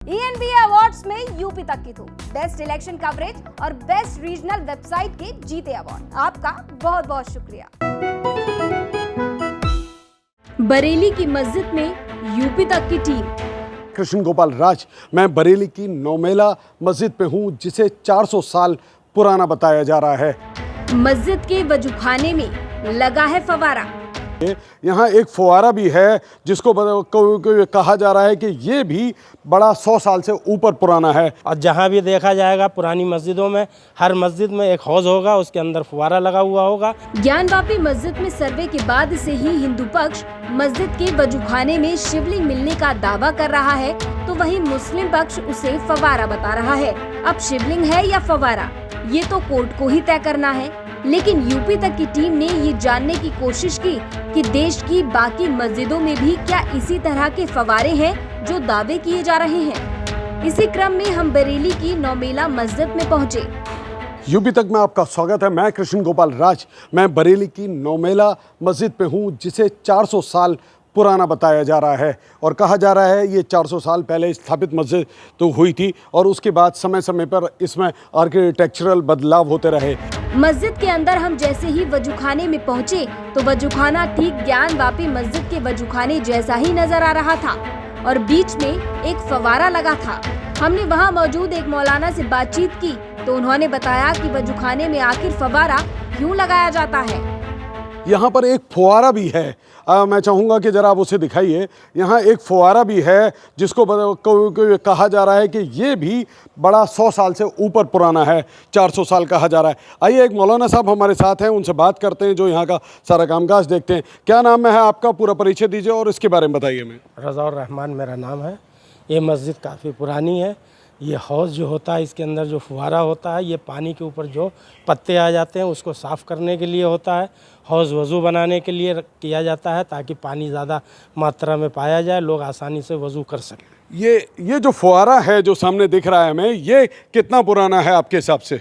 ENB awards में UP तक की धूम, बेस्ट इलेक्शन कवरेज और बेस्ट रीजनल वेबसाइट के जीते अवार्ड। आपका बहुत बहुत शुक्रिया। बरेली की मस्जिद में यूपी तक की टीम। कृष्ण गोपाल राज, मैं बरेली की नौमेला मस्जिद पे हूँ, जिसे 400 साल पुराना बताया जा रहा है। मस्जिद के वजूखाने में लगा है फवारा। यहाँ एक फुवारा भी है जिसको कहा जा रहा है कि ये भी बड़ा 100 साल से ऊपर पुराना है। और जहाँ भी देखा जाएगा पुरानी मस्जिदों में हर मस्जिद में एक हौज होगा, उसके अंदर फुवारा लगा हुआ होगा। ज्ञानवापी मस्जिद में सर्वे के बाद से ही हिंदू पक्ष मस्जिद के वजूखाने में शिवलिंग मिलने का दावा कर रहा है, तो वहीं मुस्लिम पक्ष उसे फवारा बता रहा है। अब शिवलिंग है या फवारा, ये तो कोर्ट को ही तय करना है। लेकिन यूपी तक की टीम ने ये जानने की कोशिश की कि देश की बाकी मस्जिदों में भी क्या इसी तरह के फवारे हैं जो दावे किए जा रहे हैं। इसी क्रम में हम बरेली की नौमेला मस्जिद में पहुंचे। यूपी तक में आपका स्वागत है। मैं कृष्ण गोपाल राज, मैं बरेली की नौमेला मस्जिद पे हूँ, जिसे 400 साल पुराना बताया जा रहा है और कहा जा रहा है ये 400 साल पहले स्थापित मस्जिद तो हुई थी और उसके बाद समय समय पर इसमें आर्किटेक्चरल बदलाव होते रहे। मस्जिद के अंदर हम जैसे ही वजूखाने में पहुंचे तो वजूखाना ठीक ज्ञानवापी मस्जिद के वजूखाने जैसा ही नजर आ रहा था और बीच में एक फवारा लगा था। हमने वहां मौजूद एक मौलाना से बातचीत की तो उन्होंने बताया कि वजूखाने में आखिर फवारा क्यों लगाया जाता है। यहाँ पर एक फुवारा भी है, मैं चाहूँगा कि ज़रा आप उसे दिखाइए। यहाँ एक फुवारा भी है जिसको कहा जा रहा है कि ये भी बड़ा 100 साल से ऊपर पुराना है, 400 साल कहा जा रहा है। आइए, एक मौलाना साहब हमारे साथ हैं, उनसे बात करते हैं, जो यहाँ का सारा कामकाज देखते हैं। क्या नाम है आपका, पूरा परिचय दीजिए और इसके बारे में बताइए। मैं रज़ाउर रहमान मेरा नाम है। ये मस्जिद काफ़ी पुरानी है। ये हौज़ जो होता है, इसके अंदर जो फुहारा होता है, ये पानी के ऊपर जो पत्ते आ जाते हैं उसको साफ़ करने के लिए होता है। हौज़ वज़ू बनाने के लिए किया जाता है ताकि पानी ज़्यादा मात्रा में पाया जाए, लोग आसानी से वज़ू कर सकें। ये जो फुहारा है जो सामने दिख रहा है हमें, ये कितना पुराना है आपके हिसाब से?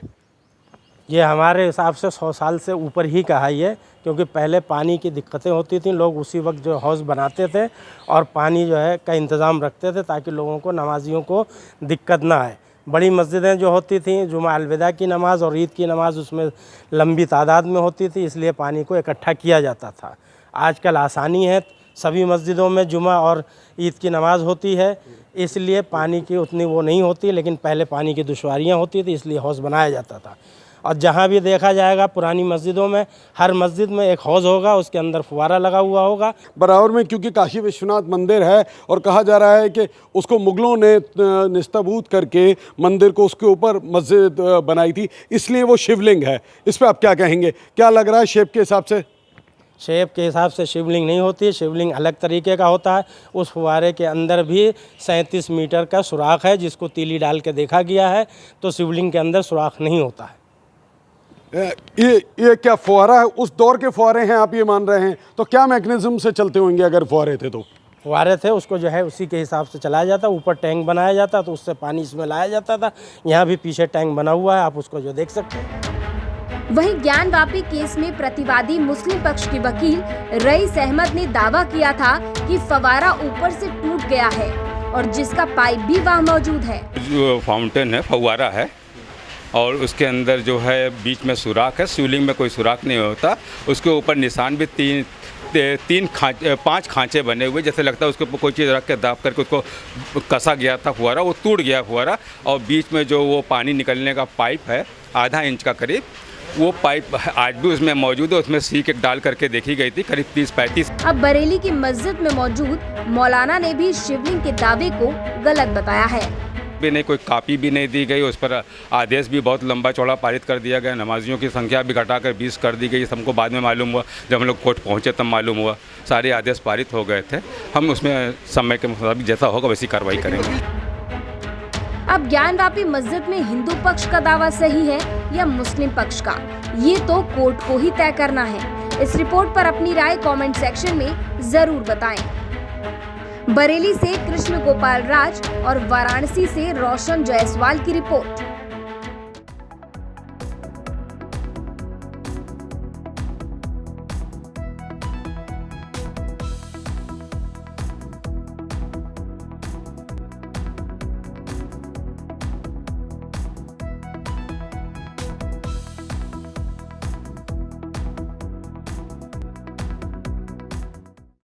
ये हमारे हिसाब से 100 साल से ऊपर ही का है ये, क्योंकि पहले पानी की दिक्कतें होती थी। लोग उसी वक्त जो हौज़ बनाते थे और पानी जो है का इंतज़ाम रखते थे ताकि लोगों को, नमाजियों को दिक्कत ना आए। बड़ी मस्जिदें जो होती थी, जुमा अलविदा की नमाज़ और ईद की नमाज़ उसमें लंबी तादाद में होती थी, इसलिए पानी को इकट्ठा किया जाता था। आजकल आसानी है, सभी मस्जिदों में जुमा और ईद की नमाज़ होती है, इसलिए पानी की उतनी वो नहीं होती, लेकिन पहले पानी की दुश्वारियाँ होती थी, इसलिए हौज़ बनाया जाता था। और जहाँ भी देखा जाएगा पुरानी मस्जिदों में हर मस्जिद में एक हौज़ होगा, उसके अंदर फुवारा लगा हुआ होगा। बराबर में क्योंकि काशी विश्वनाथ मंदिर है और कहा जा रहा है कि उसको मुग़लों ने निस्तबूत करके मंदिर को उसके ऊपर मस्जिद बनाई थी, इसलिए वो शिवलिंग है। इस पर आप क्या कहेंगे? क्या लग रहा है शेप के हिसाब से? शेप के हिसाब से शिवलिंग नहीं होती है, शिवलिंग अलग तरीके का होता है। उस फुवारे के अंदर भी 37 मीटर का सुराख है, जिसको तीली डाल के देखा गया है, तो शिवलिंग के अंदर सुराख नहीं होता है। ये क्या फुहारा है? उस दौर के फुहारे हैं आप ये मान रहे हैं? तो क्या मैकेनिज्म से चलते होंगे अगर फुहारे थे तो? फुहारे थे, उसको जो है उसी के हिसाब से चलाया जाता। ऊपर टैंक बनाया जाता तो उससे पानी इसमें लाया जाता था। यहाँ भी पीछे टैंक बना हुआ है, आप उसको जो देख सकते हैं। वहीं ज्ञानवापी केस में प्रतिवादी मुस्लिम पक्ष के वकील रईस अहमद ने दावा किया था कि फवारा ऊपर से टूट गया है और जिसका पाइप भी वहाँ मौजूद है। जो फाउंटेन है, फव्वारा है और उसके अंदर जो है बीच में सुराख है। शिवलिंग में कोई सुराख नहीं होता। उसके ऊपर निशान भी 5 खांचे बने हुए, जैसे लगता है उसके ऊपर कोई चीज़ रख के दाब करके उसको कसा गया था फुहारा, वो टूट गया फुहारा। और बीच में जो वो पानी निकलने का पाइप है आधा इंच का करीब, वो पाइप आज भी उसमें मौजूद है। उसमें सीक डाल करके देखी गई थी, करीब 30-35। अब बरेली की मस्जिद में मौजूद मौलाना ने भी शिवलिंग के दावे को गलत बताया है। भी नहीं, कोई कापी भी नहीं दी गई। उस पर आदेश भी बहुत लंबा चौड़ा पारित कर दिया गया। नमाजियों की संख्या भी घटाकर 20 कर दी गई। हमको बाद में मालूम हुआ, जब हम लोग कोर्ट पहुंचे तब मालूम हुआ। सारे आदेश पारित हो गए थे। हम उसमें समय के मुताबिक जैसा होगा वैसी कार्रवाई करेंगे। अब ज्ञानवापी मस्जिद में हिंदू पक्ष का दावा सही है या मुस्लिम पक्ष का, ये तो कोर्ट को ही तय करना है। इस रिपोर्ट पर अपनी राय कमेंट सेक्शन में जरूर बताएं। बरेली से कृष्ण गोपाल राज और वाराणसी से रोशन जायसवाल की रिपोर्ट।